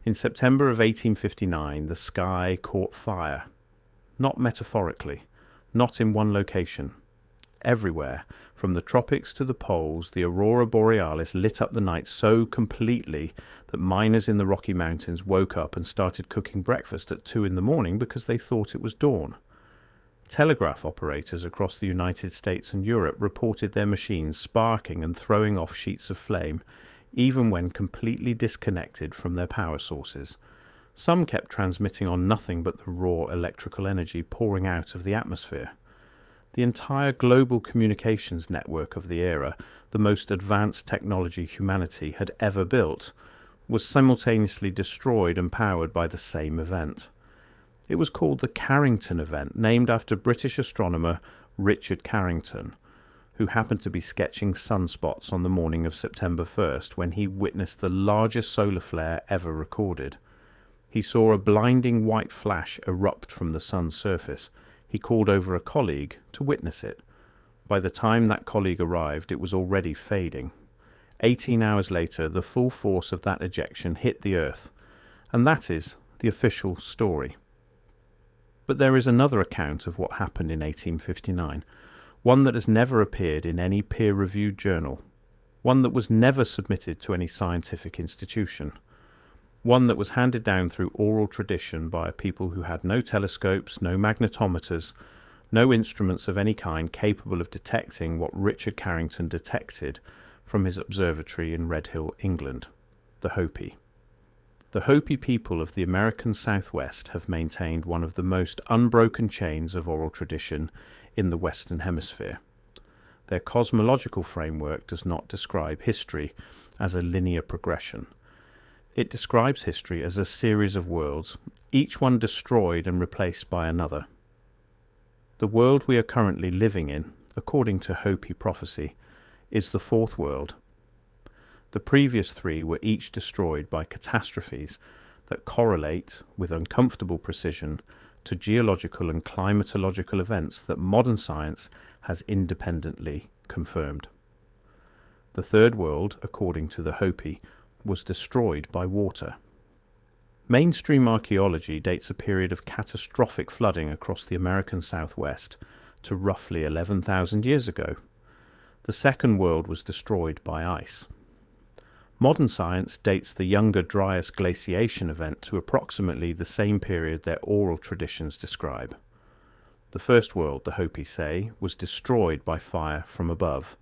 In September of 1859, the sky caught fire. Not metaphorically, not in one location. Everywhere, from the tropics to the poles, the aurora borealis lit up the night so completely that miners in the Rocky Mountains woke up and started cooking breakfast at 2 in the morning because they thought it was dawn. Telegraph operators across the United States and Europe reported their machines sparking and throwing off sheets of flame, even when completely disconnected from their power sources. Some kept transmitting on nothing but the raw electrical energy pouring out of the atmosphere. The entire global communications network of the era, the most advanced technology humanity had ever built, was simultaneously destroyed and powered by the same event. It was called the Carrington Event, named after British astronomer Richard Carrington, who happened to be sketching sunspots on the morning of September 1st when he witnessed the largest solar flare ever recorded. He saw a blinding white flash erupt from the sun's surface. He called over a colleague to witness it. By the time that colleague arrived, it was already fading. 18 hours later, the full force of that ejection hit the Earth, and that is the official story. But there is another account of what happened in 1859, one that has never appeared in any peer-reviewed journal, one that was never submitted to any scientific institution, one that was handed down through oral tradition by people who had no telescopes, no magnetometers, no instruments of any kind capable of detecting what Richard Carrington detected from his observatory in Red Hill, England, the Hopi. The Hopi people of the American Southwest have maintained one of the most unbroken chains of oral tradition in the Western Hemisphere. Their cosmological framework does not describe history as a linear progression. It describes history as a series of worlds, each one destroyed and replaced by another. The world we are currently living in, according to Hopi prophecy, is the fourth world. The previous three were each destroyed by catastrophes that correlate, with uncomfortable precision, to geological and climatological events that modern science has independently confirmed. The third world, according to the Hopi, was destroyed by water. Mainstream archaeology dates a period of catastrophic flooding across the American Southwest to roughly 11,000 years ago. The second world was destroyed by ice. Modern science dates the Younger Dryas glaciation event to approximately the same period their oral traditions describe. The first world, the Hopi say, was destroyed by fire from above.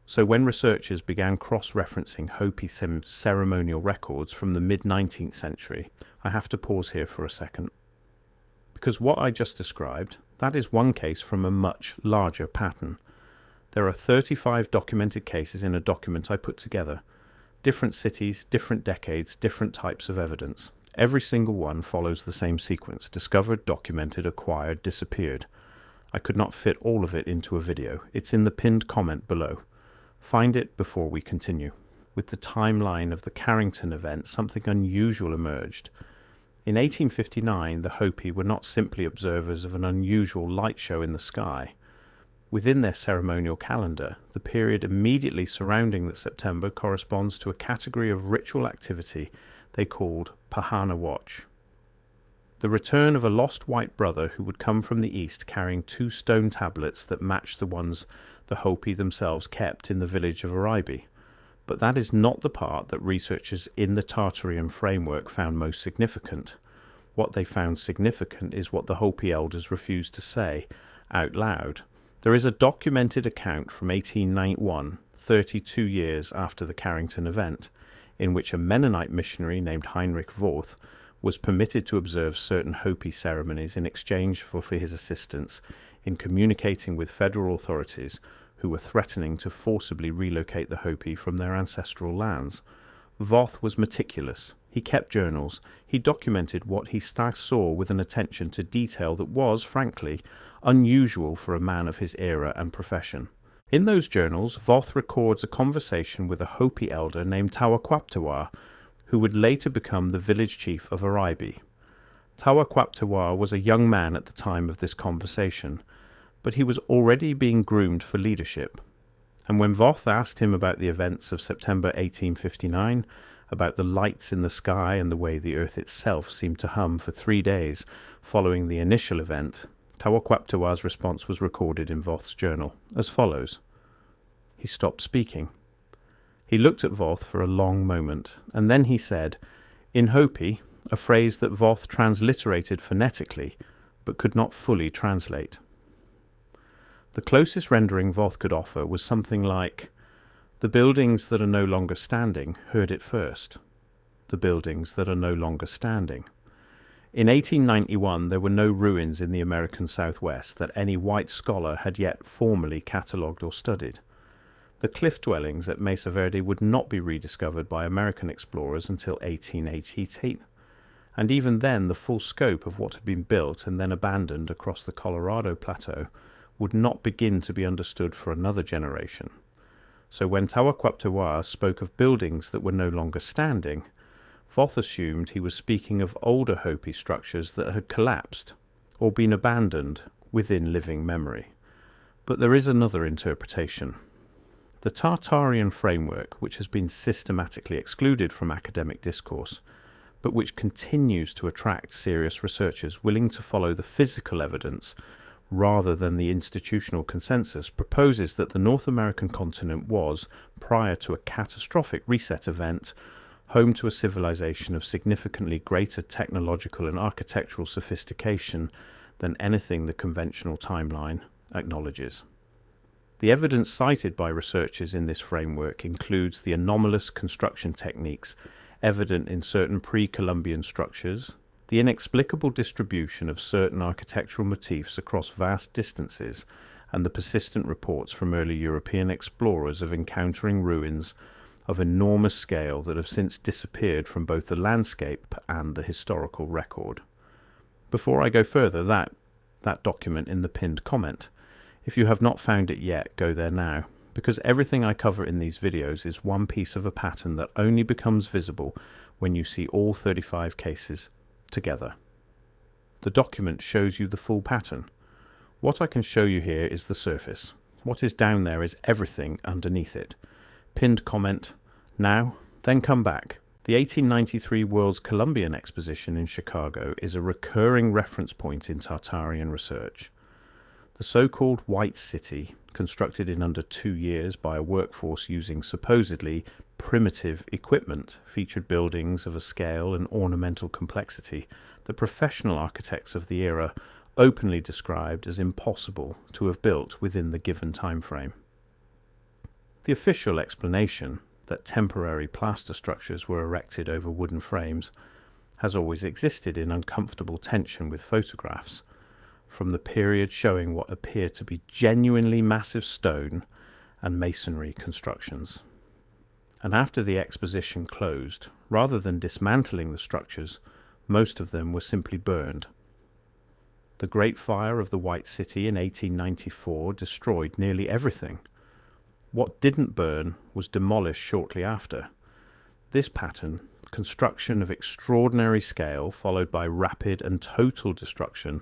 So when researchers began cross-referencing Hopi ceremonial records from the mid-19th century, I have to pause here for a second. Because what I just described, that is one case from a much larger pattern. There are 35 documented cases in a document I put together. Different cities, different decades, different types of evidence. Every single one follows the same sequence: discovered, documented, acquired, disappeared. I could not fit all of it into a video. It's in the pinned comment below. Find it before we continue. With the timeline of the Carrington event, something unusual emerged. In 1859, the Hopi were not simply observers of an unusual light show in the sky. Within their ceremonial calendar, the period immediately surrounding the September corresponds to a category of ritual activity they called Pahana Watch. The return of a lost white brother who would come from the east carrying 2 stone tablets that matched the ones the Hopi themselves kept in the village of Aribi. But that is not the part that researchers in the Tartarian framework found most significant. What they found significant is what the Hopi elders refused to say out loud. There is a documented account from 1891, 32 years after the Carrington event, in which a Mennonite missionary named Heinrich Voth was permitted to observe certain Hopi ceremonies in exchange for his assistance in communicating with federal authorities who were threatening to forcibly relocate the Hopi from their ancestral lands. Voth was meticulous. He kept journals. He documented what he saw with an attention to detail that was, frankly, unusual for a man of his era and profession. In those journals, Voth records a conversation with a Hopi elder named Tawaquaptewa, who would later become the village chief of Aribi. Tawaquaptewa was a young man at the time of this conversation, but he was already being groomed for leadership. And when Voth asked him about the events of September 1859, about the lights in the sky and the way the Earth itself seemed to hum for 3 days following the initial event, Tawaquaptewa's response was recorded in Voth's journal as follows. He stopped speaking. He looked at Voth for a long moment, and then he said, in Hopi, a phrase that Voth transliterated phonetically, but could not fully translate. The closest rendering Voth could offer was something like, the buildings that are no longer standing heard it first. The buildings that are no longer standing. In 1891, there were no ruins in the American Southwest that any white scholar had yet formally catalogued or studied. The cliff dwellings at Mesa Verde would not be rediscovered by American explorers until 1888, and even then the full scope of what had been built and then abandoned across the Colorado Plateau would not begin to be understood for another generation. So when Tawaquaptewa spoke of buildings that were no longer standing, Voth assumed he was speaking of older Hopi structures that had collapsed or been abandoned within living memory. But there is another interpretation. The Tartarian framework, which has been systematically excluded from academic discourse, but which continues to attract serious researchers willing to follow the physical evidence rather than the institutional consensus, proposes that the North American continent was, prior to a catastrophic reset event, home to a civilization of significantly greater technological and architectural sophistication than anything the conventional timeline acknowledges. The evidence cited by researchers in this framework includes the anomalous construction techniques evident in certain pre-Columbian structures, the inexplicable distribution of certain architectural motifs across vast distances, and the persistent reports from early European explorers of encountering ruins of enormous scale that have since disappeared from both the landscape and the historical record. Before I go further, that document in the pinned comment. If you have not found it yet, go there now, because everything I cover in these videos is one piece of a pattern that only becomes visible when you see all 35 cases together. The document shows you the full pattern. What I can show you here is the surface. What is down there is everything underneath it. Pinned comment, now, then come back. The 1893 World's Columbian Exposition in Chicago is a recurring reference point in Tartarian research. The so-called White City, constructed in under 2 years by a workforce using supposedly primitive equipment, featured buildings of a scale and ornamental complexity that professional architects of the era openly described as impossible to have built within the given time frame. The official explanation that temporary plaster structures were erected over wooden frames has always existed in uncomfortable tension with photographs from the period showing what appear to be genuinely massive stone and masonry constructions. And after the exposition closed, rather than dismantling the structures, most of them were simply burned. The Great Fire of the White City in 1894 destroyed nearly everything. What didn't burn was demolished shortly after. This pattern, construction of extraordinary scale followed by rapid and total destruction,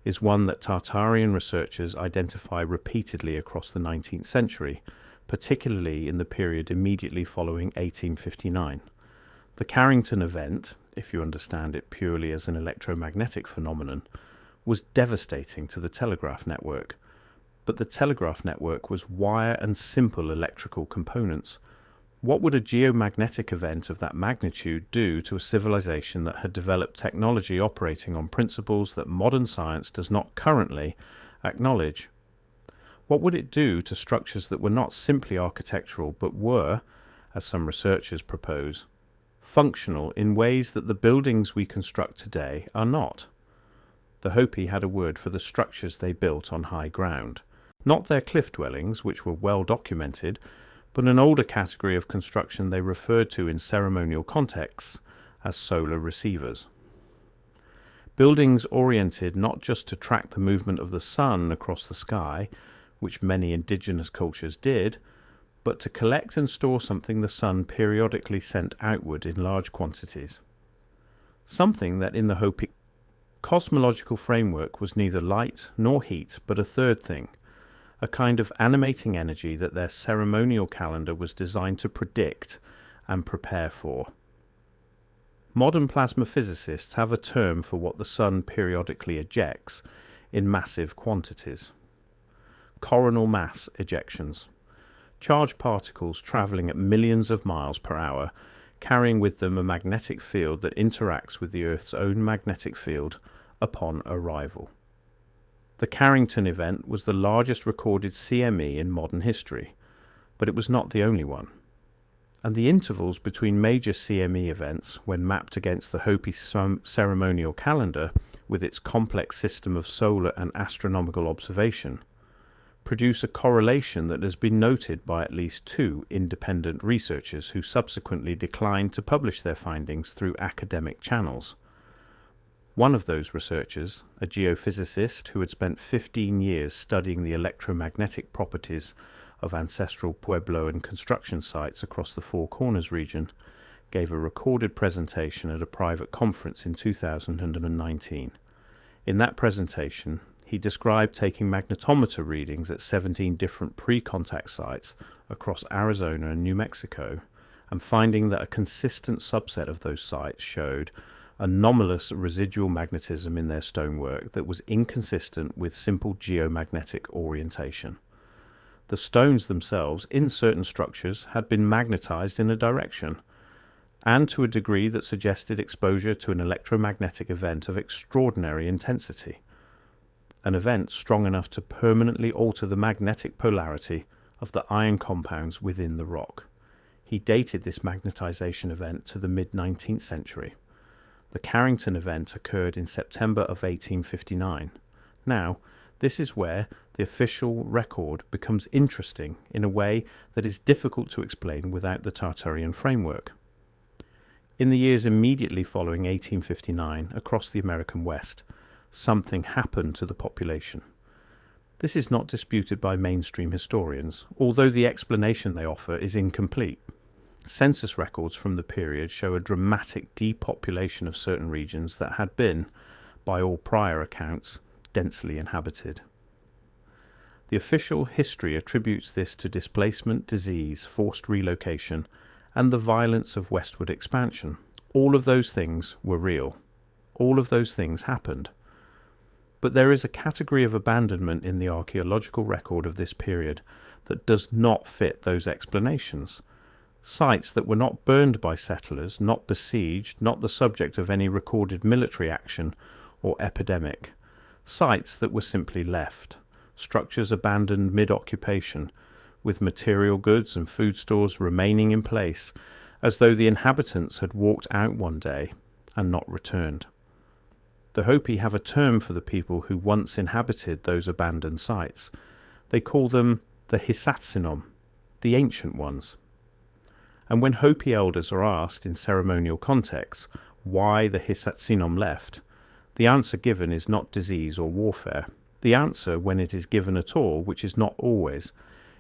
is one that Tartarian researchers identify repeatedly across the 19th century, particularly in the period immediately following 1859. The Carrington Event, if you understand it purely as an electromagnetic phenomenon, was devastating to the telegraph network. But the telegraph network was wire and simple electrical components. What would a geomagnetic event of that magnitude do to a civilization that had developed technology operating on principles that modern science does not currently acknowledge? What would it do to structures that were not simply architectural but were, as some researchers propose, functional in ways that the buildings we construct today are not? The Hopi had a word for the structures they built on high ground. Not their cliff dwellings, which were well documented, but an older category of construction they referred to in ceremonial contexts as solar receivers. Buildings oriented not just to track the movement of the sun across the sky, which many indigenous cultures did, but to collect and store something the sun periodically sent outward in large quantities. Something that in the Hopi cosmological framework was neither light nor heat, but a third thing, a kind of animating energy that their ceremonial calendar was designed to predict and prepare for. Modern plasma physicists have a term for what the Sun periodically ejects in massive quantities: coronal mass ejections. Charged particles travelling at millions of miles per hour, carrying with them a magnetic field that interacts with the Earth's own magnetic field upon arrival. The Carrington Event was the largest recorded CME in modern history, but it was not the only one. And the intervals between major CME events, when mapped against the Hopi ceremonial calendar with its complex system of solar and astronomical observation, produce a correlation that has been noted by at least 2 independent researchers who subsequently declined to publish their findings through academic channels. One of those researchers, a geophysicist who had spent 15 years studying the electromagnetic properties of ancestral pueblo and construction sites across the Four Corners region, gave a recorded presentation at a private conference in 2019. In that presentation, he described taking magnetometer readings at 17 different pre-contact sites across Arizona and New Mexico, and finding that a consistent subset of those sites showed anomalous residual magnetism in their stonework that was inconsistent with simple geomagnetic orientation. The stones themselves, in certain structures, had been magnetized in a direction, and to a degree that suggested exposure to an electromagnetic event of extraordinary intensity, an event strong enough to permanently alter the magnetic polarity of the iron compounds within the rock. He dated this magnetization event to the mid-19th century. The Carrington Event occurred in September of 1859. Now, this is where the official record becomes interesting in a way that is difficult to explain without the Tartarian framework. In the years immediately following 1859, across the American West, something happened to the population. This is not disputed by mainstream historians, although the explanation they offer is incomplete. Census records from the period show a dramatic depopulation of certain regions that had been, by all prior accounts, densely inhabited. The official history attributes this to displacement, disease, forced relocation, and the violence of westward expansion. All of those things were real. All of those things happened. But there is a category of abandonment in the archaeological record of this period that does not fit those explanations. Sites that were not burned by settlers, not besieged, not the subject of any recorded military action or epidemic. Sites that were simply left. Structures abandoned mid-occupation, with material goods and food stores remaining in place, as though the inhabitants had walked out one day and not returned. The Hopi have a term for the people who once inhabited those abandoned sites. They call them the Hisatsinom, the ancient ones. And when Hopi elders are asked in ceremonial contexts why the Hisatsinom left, the answer given is not disease or warfare. The answer, when it is given at all, which is not always,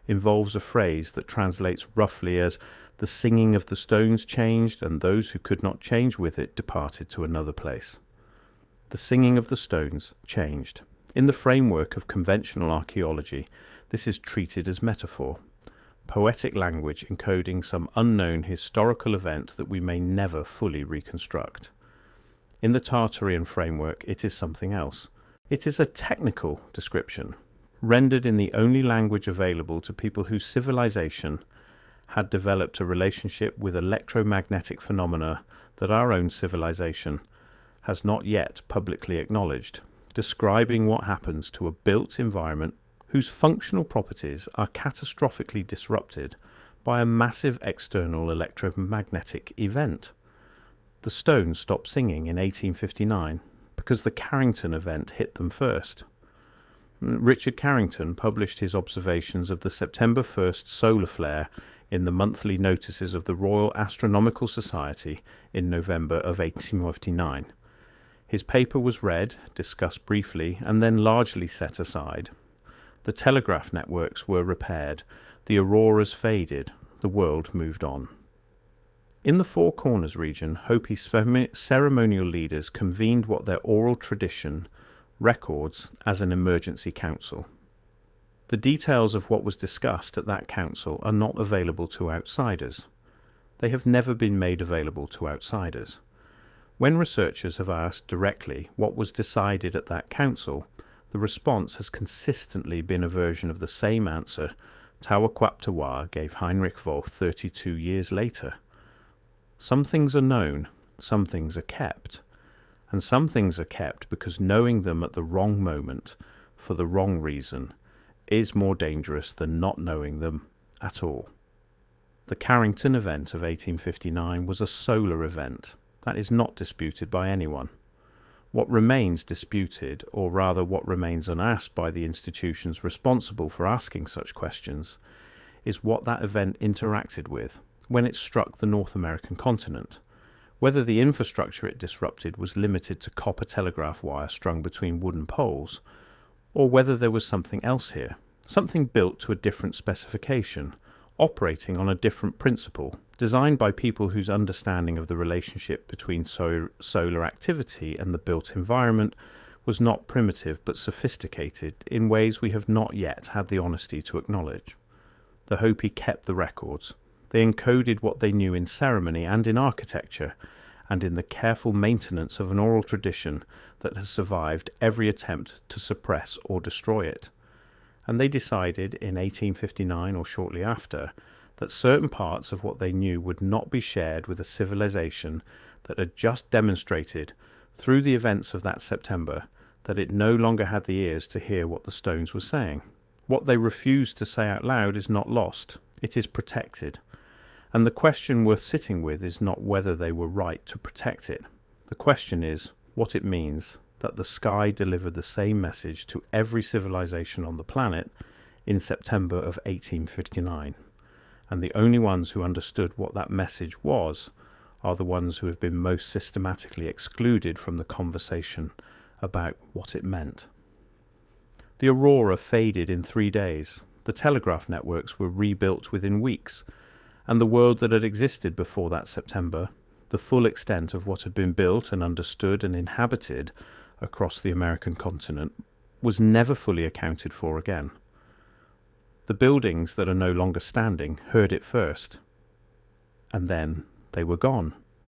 involves a phrase that translates roughly as the singing of the stones changed, and those who could not change with it departed to another place. The singing of the stones changed. In the framework of conventional archaeology, this is treated as metaphor, poetic language encoding some unknown historical event that we may never fully reconstruct. In the Tartarian framework, it is something else. It is a technical description, rendered in the only language available to people whose civilization had developed a relationship with electromagnetic phenomena that our own civilization has not yet publicly acknowledged, describing what happens to a built environment whose functional properties are catastrophically disrupted by a massive external electromagnetic event. The stones stopped singing in 1859 because the Carrington Event hit them first. Richard Carrington published his observations of the September 1st solar flare in the monthly notices of the Royal Astronomical Society in November of 1859. His paper was read, discussed briefly, and then largely set aside. The telegraph networks were repaired, the auroras faded, the world moved on. In the Four Corners region, Hopi ceremonial leaders convened what their oral tradition records as an emergency council. The details of what was discussed at that council are not available to outsiders. They have never been made available to outsiders. When researchers have asked directly what was decided at that council, the response has consistently been a version of the same answer Tawaquaptewa gave Heinrich Wolff 32 years later. Some things are known, some things are kept. And some things are kept because knowing them at the wrong moment, for the wrong reason, is more dangerous than not knowing them at all. The Carrington Event of 1859 was a solar event. That is not disputed by anyone. What remains disputed, or rather what remains unasked by the institutions responsible for asking such questions, is what that event interacted with when it struck the North American continent. Whether the infrastructure it disrupted was limited to copper telegraph wire strung between wooden poles, or whether there was something else here, something built to a different specification, operating on a different principle, designed by people whose understanding of the relationship between solar activity and the built environment was not primitive but sophisticated in ways we have not yet had the honesty to acknowledge. The Hopi kept the records. They encoded what they knew in ceremony and in architecture, and in the careful maintenance of an oral tradition that has survived every attempt to suppress or destroy it. And they decided in 1859 or shortly after that certain parts of what they knew would not be shared with a civilization that had just demonstrated through the events of that September that it no longer had the ears to hear what the stones were saying. What they refused to say out loud is not lost, it is protected. And the question worth sitting with is not whether they were right to protect it. The question is what it means that the sky delivered the same message to every civilization on the planet in September of 1859. And the only ones who understood what that message was are the ones who have been most systematically excluded from the conversation about what it meant. The aurora faded in 3 days. The telegraph networks were rebuilt within weeks. And the world that had existed before that September, the full extent of what had been built and understood and inhabited across the American continent, was never fully accounted for again. The buildings that are no longer standing heard it first, and then they were gone.